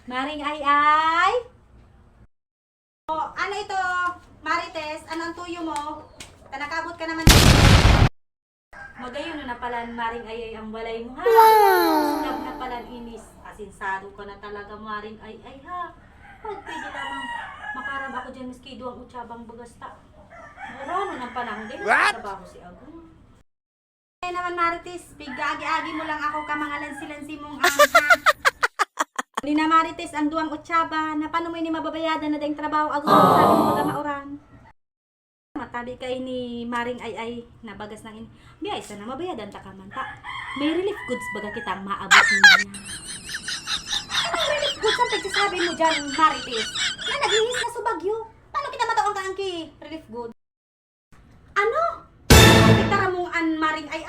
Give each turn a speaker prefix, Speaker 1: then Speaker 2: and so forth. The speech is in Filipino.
Speaker 1: Maring ay. Oh, ano ito? Marites, ano ang tuyo mo? Tanakabot ka naman. Magayon na pala Maring ay ang walay mo ha. Sinab na pala inis. Asinsado ka na talaga Maring ay ha. Pag pwede lamang makarab ako dyan miskido ang utsabang bagasta. Marano ng panahon din. Trabaho si Agong. Kaya naman Marites, bigagi-agi mo lang ako ka mga lansi-lansi mong ha. Hindi na Marites ang duwang utsaba na paano mo ini mababayadan na dahing trabaho Agong sabi mo mga mauran. Matabi kay ni Maring ay na bagas ng biyay sa na mabayadan ta ka man ta. May relief goods baga kitang maabot niya. Ano relief goods ang pagsasabi mo dyan Marites? Na naghihis na subagyo. Paano kita mataong ka ang ki relief goods? Ano? Itara mong an Maring ay